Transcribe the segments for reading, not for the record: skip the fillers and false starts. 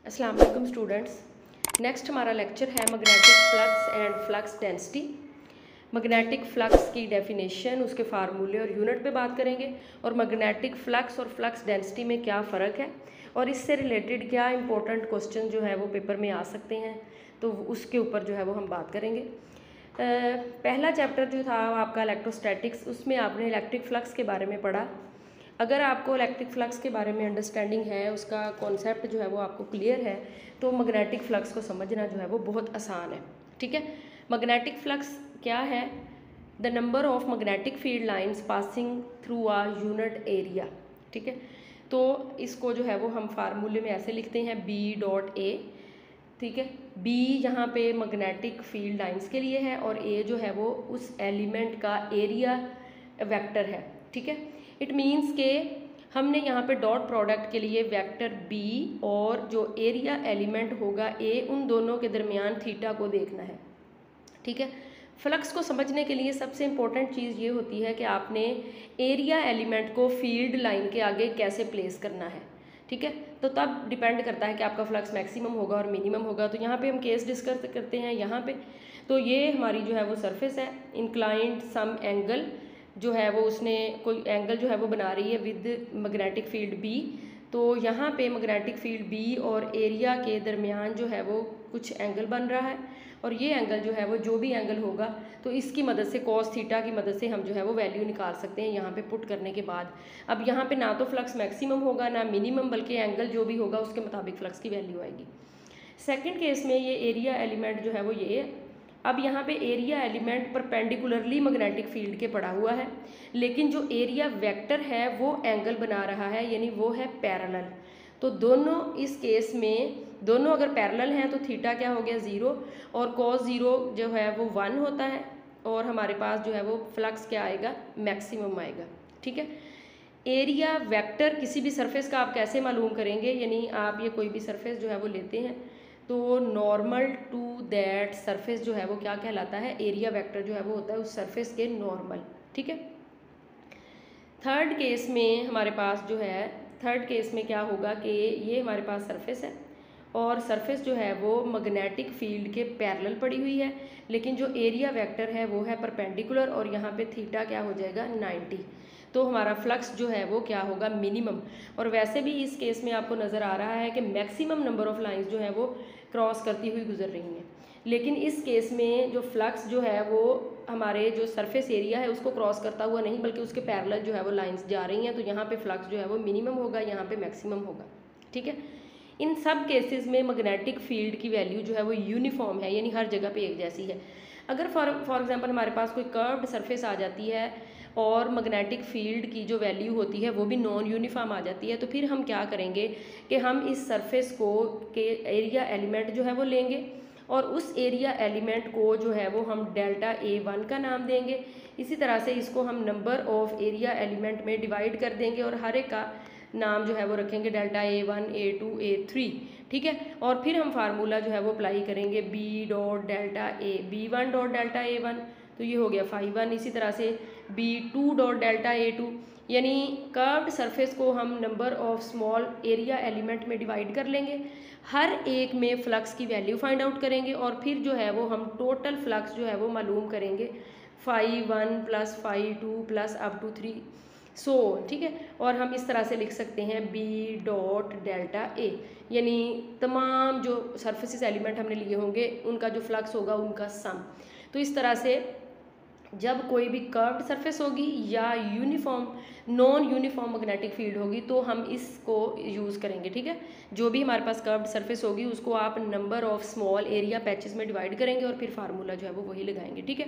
अस्सलाम वालेकुम students. Next हमारा लेक्चर है magnetic flux and flux density. Magnetic flux की डेफिनेशन, उसके फार्मूले और यूनिट पे बात करेंगे, और मैग्नेटिक फ्लक्स और फ्लक्स डेंसिटी में क्या फ़र्क है और इससे रिलेटेड क्या इंपॉर्टेंट क्वेश्चन जो है वो पेपर में आ सकते हैं, तो उसके ऊपर जो है वो हम बात करेंगे। पहला चैप्टर जो था आपका इलेक्ट्रोस्टैटिक्स, उसमें आपने इलेक्ट्रिक फ्लक्स के बारे में पढ़ा। अगर आपको इलेक्ट्रिक फ्लक्स के बारे में अंडरस्टैंडिंग है, उसका कॉन्सेप्ट जो है वो आपको क्लियर है, तो मैग्नेटिक फ्लक्स को समझना जो है वो बहुत आसान है। ठीक है, मैग्नेटिक फ्लक्स क्या है? The number of magnetic field lines passing through a unit area. ठीक है, तो इसको जो है वो हम फार्मूले में ऐसे लिखते हैं B.A। ठीक है, B यहाँ पे मैग्नेटिक फील्ड लाइंस के लिए है और A जो है वो उस एलिमेंट का एरिया वेक्टर है। ठीक है, इट मीन्स के हमने यहाँ पे डॉट प्रोडक्ट के लिए वेक्टर B और जो एरिया एलिमेंट होगा A, उन दोनों के दरमियान थीटा को देखना है। ठीक है, फ्लक्स को समझने के लिए सबसे इम्पोर्टेंट चीज़ ये होती है कि आपने एरिया एलिमेंट को फील्ड लाइन के आगे कैसे प्लेस करना है। ठीक है, तो तब डिपेंड करता है कि आपका फ्लक्स मैक्सिमम होगा और मिनिमम होगा। तो यहाँ पे हम केस डिस्कस करते हैं। यहाँ पे तो ये हमारी जो है वो सरफेस है, इंक्लाइंड सम एंगल जो है वो उसने कोई एंगल जो है वो बना रही है विद मैग्नेटिक फील्ड B। तो यहाँ पे मैग्नेटिक फील्ड B और एरिया के दरमियान जो है वो कुछ एंगल बन रहा है, और ये एंगल जो है वो जो भी एंगल होगा तो इसकी मदद से कॉस थीटा की मदद से हम जो है वो वैल्यू निकाल सकते हैं यहाँ पे पुट करने के बाद। अब यहाँ पे ना तो फ्लक्स मैक्सिमम होगा ना मिनिमम, बल्कि एंगल जो भी होगा उसके मुताबिक फ्लक्स की वैल्यू आएगी। सेकेंड केस में ये एरिया एलिमेंट जो है वो ये, अब यहाँ पे area element perpendicularly magnetic field के पड़ा हुआ है, लेकिन जो एरिया वेक्टर है वो एंगल बना रहा है, यानी वो है पैरेलल। तो दोनों इस केस में दोनों अगर पैरेलल हैं तो थीटा क्या हो गया 0, और कॉस 0 जो है वो 1 होता है, और हमारे पास जो है वो फ्लक्स क्या आएगा, मैक्सिमम आएगा। ठीक है, एरिया वेक्टर किसी भी सरफेस का आप कैसे मालूम करेंगे, यानी आप ये कोई भी सरफेस जो है वो लेते हैं तो नॉर्मल टू दैट सरफेस जो है वो क्या कहलाता है, एरिया वेक्टर जो है वो होता है उस सरफेस के नॉर्मल। ठीक है, थर्ड केस में हमारे पास जो है, थर्ड केस में क्या होगा कि ये हमारे पास सरफेस है और सरफेस जो है वो मैग्नेटिक फील्ड के पैरेलल पड़ी हुई है, लेकिन जो एरिया वेक्टर है वो है परपेंडिकुलर, और यहाँ पे थीटा क्या हो जाएगा 90। तो हमारा फ्लक्स जो है वो क्या होगा, मिनिमम। और वैसे भी इस केस में आपको नज़र आ रहा है कि मैक्सिमम नंबर ऑफ लाइंस जो है वो क्रॉस करती हुई गुजर रही हैं, लेकिन इस केस में जो फ्लक्स जो है वो हमारे जो सरफेस एरिया है उसको क्रॉस करता हुआ नहीं, बल्कि उसके पैरेलल जो है वो लाइंस जा रही हैं, तो यहाँ पे फ्लक्स जो है वो मिनिमम होगा, यहाँ पे मैक्सिमम होगा। ठीक है, इन सब केसेस में मैग्नेटिक फील्ड की वैल्यू जो है वो यूनिफॉर्म है, यानी हर जगह पे एक जैसी है। अगर फॉर एग्जांपल हमारे पास कोई कर्व्ड सरफेस आ जाती है और मैग्नेटिक फील्ड की जो वैल्यू होती है वो भी नॉन यूनिफॉर्म आ जाती है, तो फिर हम क्या करेंगे कि हम इस सरफेस को के एरिया एलिमेंट जो है वो लेंगे, और उस एरिया एलिमेंट को जो है वो हम डेल्टा A1 का नाम देंगे। इसी तरह से इसको हम नंबर ऑफ एरिया एलिमेंट में डिवाइड कर देंगे और हर एक का नाम जो है वो रखेंगे डेल्टा A1, A2, A3। ठीक है, और फिर हम फार्मूला जो है वो अप्लाई करेंगे B.डेल्टा A, B1.डेल्टा A1, तो ये हो गया phi1। इसी तरह से B2.डेल्टा A2, यानी कर्व्ड सरफेस को हम number of small area element में डिवाइड कर लेंगे, हर एक में फ्लक्स की वैल्यू फाइंड आउट करेंगे, और फिर जो है वो हम टोटल फ्लक्स जो है वो मालूम करेंगे phi1 + phi2 + अप टू 3 सो। ठीक है, और हम इस तरह से लिख सकते हैं B.डेल्टा A, यानी तमाम जो सरफेसिस एलिमेंट हमने लिए होंगे उनका जो फ्लक्स होगा उनका सम। तो इस तरह से जब कोई भी कर्व्ड सरफेस होगी या uniform non uniform magnetic field होगी तो हम इसको यूज़ करेंगे। ठीक है, जो भी हमारे पास कर्व्ड सरफेस होगी उसको आप number of small area patches में डिवाइड करेंगे और फिर फार्मूला जो है वो वही लगाएंगे। ठीक है,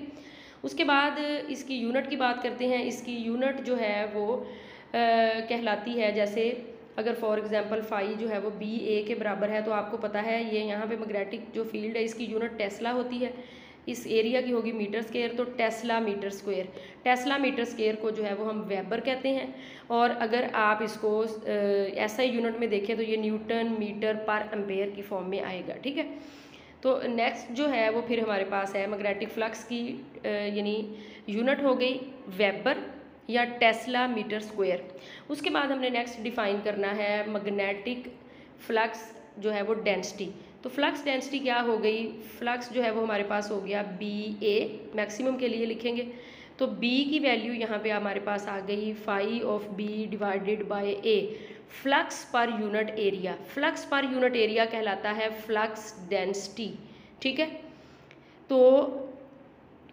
उसके बाद इसकी यूनिट की बात करते हैं। इसकी यूनिट जो है वो कहलाती है, जैसे अगर फॉर एग्जांपल फाई जो है वो BA के बराबर है, तो आपको पता है ये यहाँ पे मैग्नेटिक जो फील्ड है इसकी यूनिट टेस्ला होती है, इस एरिया की होगी मीटर स्क्वायर, तो tesla metre square, tesla metre square को जो है वो हम वेबर कहते हैं। और अगर आप इसको ऐसा ही यूनिट में देखें तो ये न्यूटन मीटर पर एम्पेयर की फॉर्म में आएगा। ठीक है, तो नेक्स्ट जो है वो फिर हमारे पास है मैग्नेटिक फ्लक्स की यानी यूनिट हो गई वेबर या टेस्ला मीटर स्क्वायर। उसके बाद हमने नेक्स्ट डिफाइन करना है मैग्नेटिक फ्लक्स जो है वो डेंसिटी। तो फ्लक्स डेंसिटी क्या हो गई, फ्लक्स जो है वो हमारे पास हो गया बी ए, मैक्सिमम के लिए लिखेंगे तो बी की वैल्यू यहाँ पे हमारे पास आ गई phi of B divided by A, flux per unit area. Flux per unit area कहलाता है फ्लक्स डेंसिटी, ठीक है। तो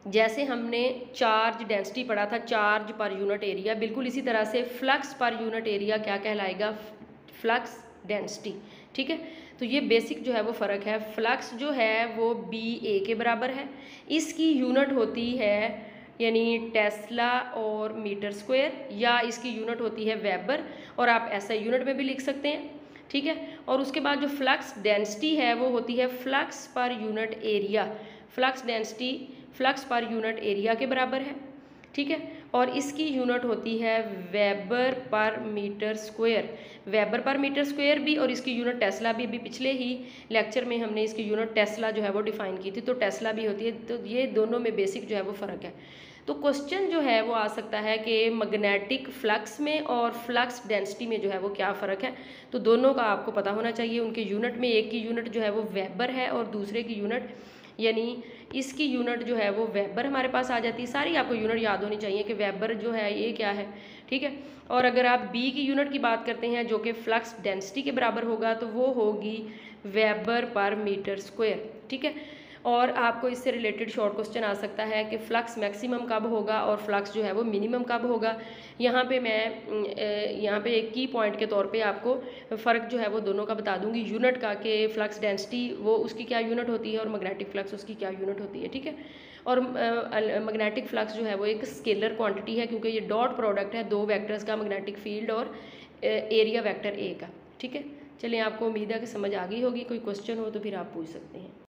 जैसे हमने चार्ज डेंसिटी पढ़ा था, चार्ज पर यूनिट एरिया, बिल्कुल इसी तरह से फ्लक्स पर यूनिट एरिया क्या कहलाएगा, फ्लक्स डेंसिटी, ठीक है। तो ये बेसिक जो है वो फ़र्क है। फ्लक्स जो है वो बी ए के बराबर है, इसकी यूनिट होती है यानी टेस्ला और मीटर स्क्वायर, या इसकी यूनिट होती है वेबर, और आप ऐसा यूनिट में भी लिख सकते हैं, ठीक है। और उसके बाद जो फ्लक्स डेंसिटी है वो होती है flux per unit area, flux density flux per unit area के बराबर है, ठीक है। और इसकी यूनिट होती है weber per metre square, weber per metre square भी, और इसकी यूनिट टेस्ला भी। अभी पिछले ही लेक्चर में हमने इसकी यूनिट टेस्ला जो है वो डिफाइन की थी, तो टेस्ला भी होती है। तो ये दोनों में बेसिक जो है वो फ़र्क है। तो क्वेश्चन जो है वो आ सकता है कि मैग्नेटिक फ्लक्स में और फ्लक्स डेंसिटी में जो है वो क्या फ़र्क है, तो दोनों का आपको पता होना चाहिए। उनके यूनिट में एक की यूनिट जो है वो वेबर है और दूसरे की यूनिट यानी इसकी यूनिट जो है वो वेबर हमारे पास आ जाती है। सारी आपको यूनिट याद होनी चाहिए कि वेबर जो है ये क्या है, ठीक है। और अगर आप बी की यूनिट की बात करते हैं जो कि फ्लक्स डेंसिटी के बराबर होगा, तो वो होगी वेबर पर मीटर स्क्वायर, ठीक है। और आपको इससे रिलेटेड शॉर्ट क्वेश्चन आ सकता है कि फ्लक्स मैक्सिमम कब होगा और फ्लक्स जो है वो मिनिमम कब होगा। यहाँ पे मैं यहाँ पे एक की पॉइंट के तौर पे आपको फ़र्क जो है वो दोनों का बता दूंगी यूनिट का, कि फ्लक्स डेंसिटी वो उसकी क्या यूनिट होती है और मैग्नेटिक फ्लक्स उसकी क्या यूनिट होती है, ठीक है। और मैग्नेटिक फ्लक्स जो है वो एक स्केलर क्वांटिटी है, क्योंकि ये डॉट प्रोडक्ट है दो वेक्टर्स का, मैग्नेटिक फील्ड और एरिया वेक्टर ए का, ठीक है। चलिए, आपको उम्मीद है कि समझ आ गई होगी। कोई क्वेश्चन हो तो फिर आप पूछ सकते हैं।